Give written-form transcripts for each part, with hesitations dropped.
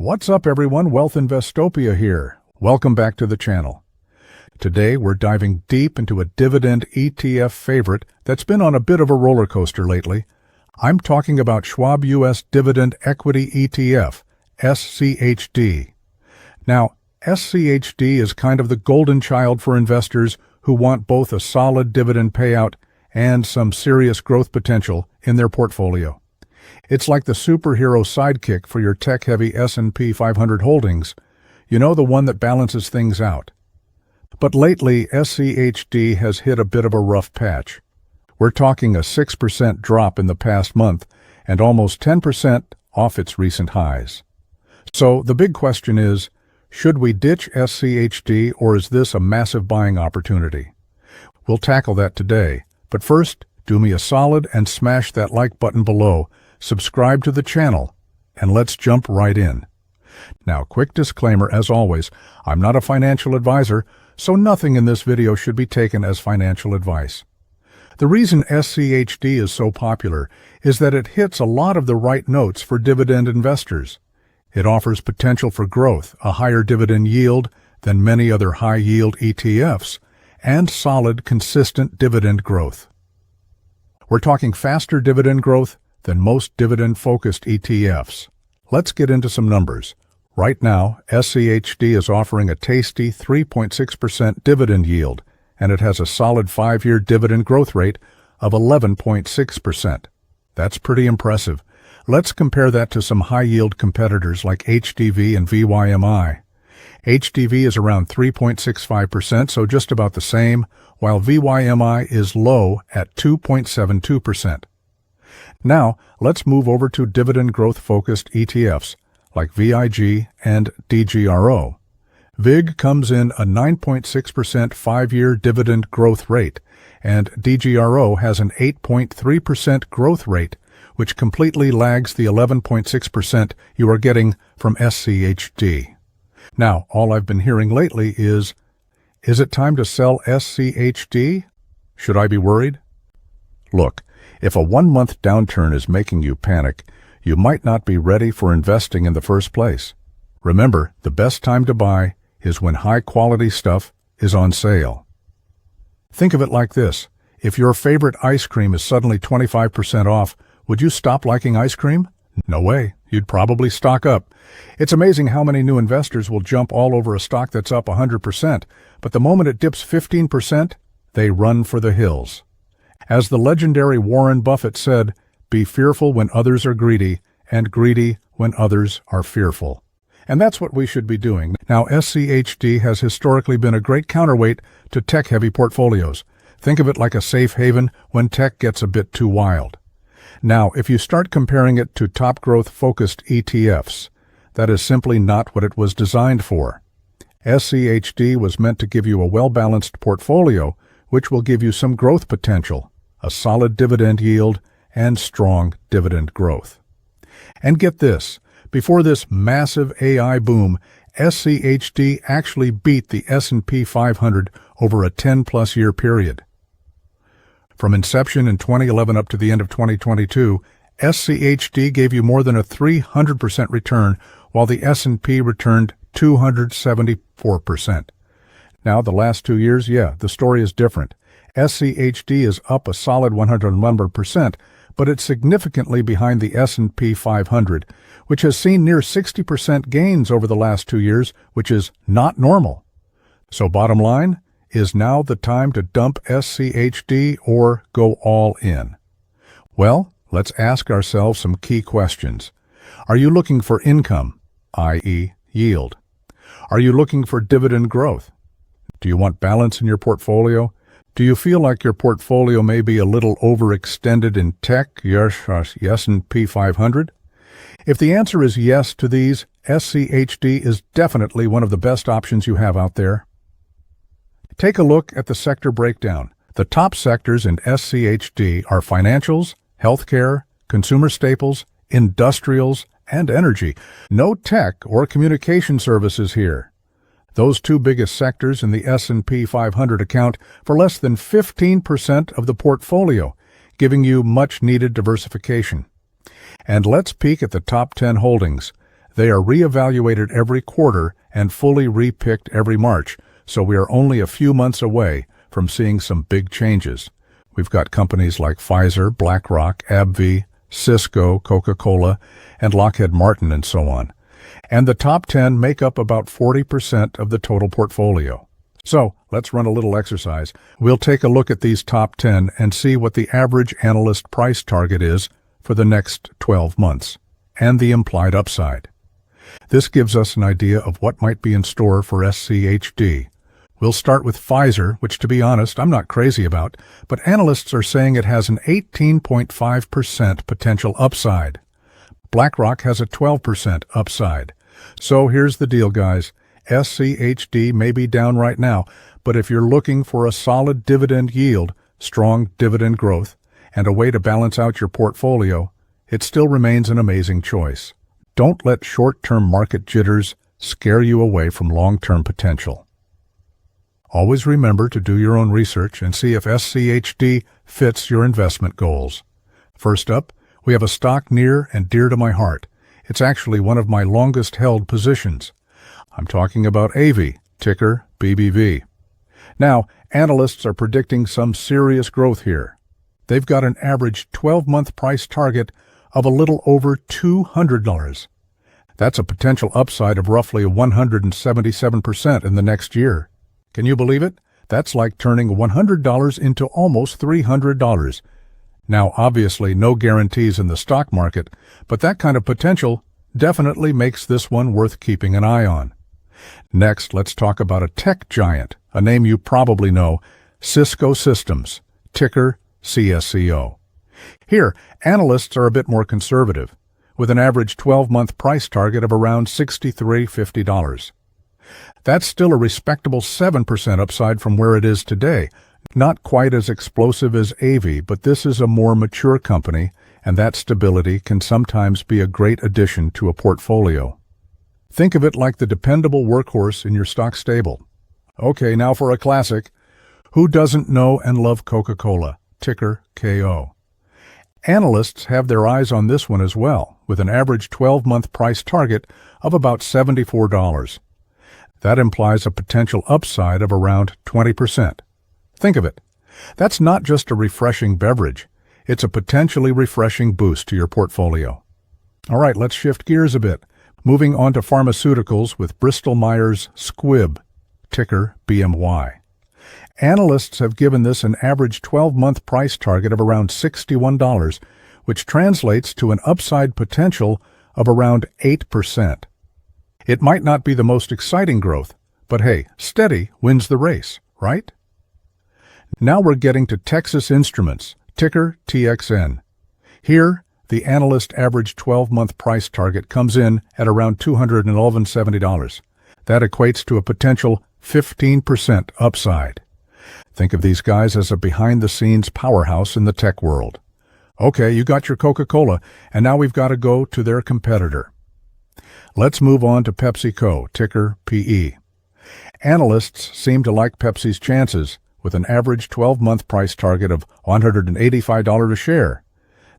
What's up everyone, Wealth Investopia here. Welcome back to the channel. Today we're diving deep into a dividend ETF favorite that's been on a bit of a roller coaster lately. I'm talking about Schwab US Dividend Equity ETF, SCHD. Now, SCHD is kind of the golden child for investors who want both a solid dividend payout and some serious growth potential in their portfolio. It's like the superhero sidekick for your tech-heavy S&P 500 holdings, you know, the one that balances things out. But lately, SCHD has hit a bit of a rough patch. We're talking a 6% drop in the past month and almost 10% off its recent highs. So the big question is, should we ditch SCHD or is this a massive buying opportunity? We'll tackle that today, but first, do me a solid and smash that like button below, subscribe to the channel, and let's jump right in. Now, quick disclaimer as always, I'm not a financial advisor, so nothing in this video should be taken as financial advice. The reason SCHD is so popular is that it hits a lot of the right notes for dividend investors. It offers potential for growth, a higher dividend yield than many other high-yield ETFs, and solid, consistent dividend growth. We're talking faster dividend growth than most dividend-focused ETFs. Let's get into some numbers. Right now, SCHD is offering a tasty 3.6% dividend yield, and it has a solid 5-year dividend growth rate of 11.6%. That's pretty impressive. Let's compare that to some high-yield competitors like HDV and VYMI. HDV is around 3.65%, so just about the same, while VYMI is low at 2.72%. Now, let's move over to dividend growth-focused ETFs like VIG and DGRO. VIG comes in a 9.6% 5-year dividend growth rate, and DGRO has an 8.3% growth rate, which completely lags the 11.6% you are getting from SCHD. Now, all I've been hearing lately is it time to sell SCHD? Should I be worried? Look, if a 1-month downturn is making you panic, you might not be ready for investing in the first place. Remember, the best time to buy is when high-quality stuff is on sale. Think of it like this. If your favorite ice cream is suddenly 25% off, would you stop liking ice cream? No way. You'd probably stock up. It's amazing how many new investors will jump all over a stock that's up 100%, but the moment it dips 15%, they run for the hills. As the legendary Warren Buffett said, be fearful when others are greedy, and greedy when others are fearful. And that's what we should be doing. Now, SCHD has historically been a great counterweight to tech-heavy portfolios. Think of it like a safe haven when tech gets a bit too wild. Now, if you start comparing it to top growth-focused ETFs, that is simply not what it was designed for. SCHD was meant to give you a well-balanced portfolio, which will give you some growth potential, a solid dividend yield, and strong dividend growth. And get this, before this massive AI boom, SCHD actually beat the S&P 500 over a 10-plus year period. From inception in 2011 up to the end of 2022, SCHD gave you more than a 300% return, while the S&P returned 274%. Now, the last 2 years, the story is different. SCHD is up a solid 101%, but it's significantly behind the S&P 500, which has seen near 60% gains over the last 2 years, which is not normal. So bottom line, is now the time to dump SCHD or go all in? Well, let's ask ourselves some key questions. Are you looking for income, i.e. yield? Are you looking for dividend growth? Do you want balance in your portfolio? Do you feel like your portfolio may be a little overextended in tech, yes, S&P 500? If the answer is yes to these, SCHD is definitely one of the best options you have out there. Take a look at the sector breakdown. The top sectors in SCHD are financials, healthcare, consumer staples, industrials, and energy. No tech or communication services here. Those two biggest sectors in the S&P 500 account for less than 15% of the portfolio, giving you much-needed diversification. And let's peek at the top 10 holdings. They are reevaluated every quarter and fully repicked every March, so we are only a few months away from seeing some big changes. We've got companies like Pfizer, BlackRock, AbbVie, Cisco, Coca-Cola, and Lockheed Martin, and so on. And the top 10 make up about 40% of the total portfolio. So, let's run a little exercise. We'll take a look at these top 10 and see what the average analyst price target is for the next 12 months, and the implied upside. This gives us an idea of what might be in store for SCHD. We'll start with Pfizer, which, to be honest, I'm not crazy about, but analysts are saying it has an 18.5% potential upside. BlackRock has a 12% upside. So here's the deal, guys. SCHD may be down right now, but if you're looking for a solid dividend yield, strong dividend growth, and a way to balance out your portfolio, it still remains an amazing choice. Don't let short-term market jitters scare you away from long-term potential. Always remember to do your own research and see if SCHD fits your investment goals. First up, we have a stock near and dear to my heart. It's actually one of my longest-held positions. I'm talking about AV, ticker BBV. Now, analysts are predicting some serious growth here. They've got an average 12-month price target of a little over $200. That's a potential upside of roughly 177% in the next year. Can you believe it? That's like turning $100 into almost $300. Now, obviously, no guarantees in the stock market, but that kind of potential definitely makes this one worth keeping an eye on. Next, let's talk about a tech giant, a name you probably know, Cisco Systems, ticker CSCO. Here, analysts are a bit more conservative, with an average 12-month price target of around $63.50. That's still a respectable 7% upside from where it is today. Not quite as explosive as AV, but this is a more mature company, and that stability can sometimes be a great addition to a portfolio. Think of it like the dependable workhorse in your stock stable. Okay, now for a classic. Who doesn't know and love Coca-Cola, ticker KO? Analysts have their eyes on this one as well, with an average 12-month price target of about $74. That implies a potential upside of around 20%. Think of it. That's not just a refreshing beverage. It's a potentially refreshing boost to your portfolio. All right, let's shift gears a bit. Moving on to pharmaceuticals with Bristol-Myers Squibb, ticker BMY. Analysts have given this an average 12-month price target of around $61, which translates to an upside potential of around 8%. It might not be the most exciting growth, but hey, steady wins the race, right? Now we're getting to Texas Instruments, ticker TXN. Here, the analyst average 12-month price target comes in at around $211.70. That equates to a potential 15% upside. Think of these guys as a behind-the-scenes powerhouse in the tech world. Okay, you got your Coca-Cola, and now we've got to go to their competitor. Let's move on to PepsiCo, ticker PE. Analysts seem to like Pepsi's chances, with an average 12-month price target of $185 a share.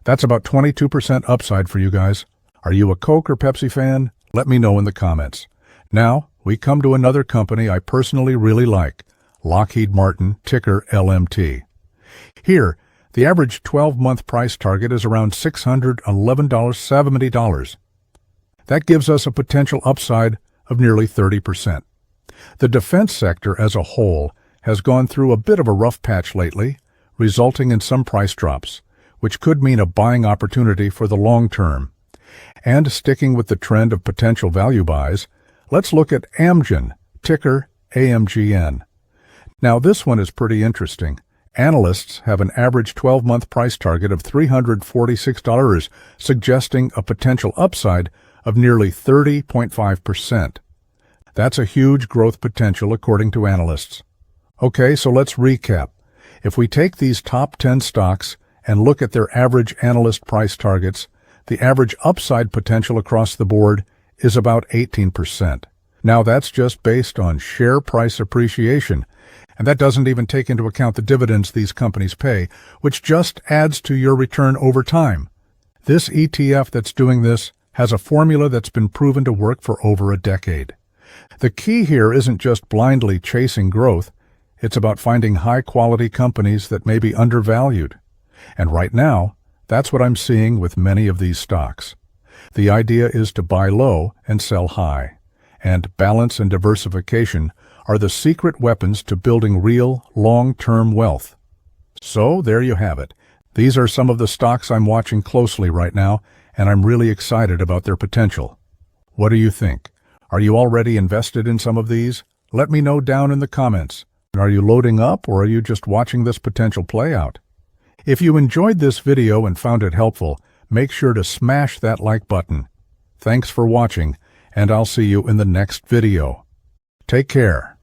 That's about 22% upside for you guys. Are you a Coke or Pepsi fan? Let me know in the comments. Now, we come to another company I personally really like, Lockheed Martin, ticker LMT. Here, the average 12-month price target is around $611.70. That gives us a potential upside of nearly 30%. The defense sector as a whole has gone through a bit of a rough patch lately, resulting in some price drops, which could mean a buying opportunity for the long term. And sticking with the trend of potential value buys, let's look at Amgen, ticker AMGN. Now this one is pretty interesting. Analysts have an average 12-month price target of $346, suggesting a potential upside of nearly 30.5%. That's a huge growth potential according to analysts. Okay, so let's recap. If we take these top 10 stocks and look at their average analyst price targets, the average upside potential across the board is about 18%. Now that's just based on share price appreciation, and that doesn't even take into account the dividends these companies pay, which just adds to your return over time. This ETF that's doing this has a formula that's been proven to work for over a decade. The key here isn't just blindly chasing growth, it's about finding high-quality companies that may be undervalued. And right now, that's what I'm seeing with many of these stocks. The idea is to buy low and sell high, and balance and diversification are the secret weapons to building real, long-term wealth. So, there you have it. These are some of the stocks I'm watching closely right now, and I'm really excited about their potential. What do you think? Are you already invested in some of these? Let me know down in the comments. Are you loading up, or are you just watching this potential play out? If you enjoyed this video and found it helpful, make sure to smash that like button. Thanks for watching, and I'll see you in the next video. Take care.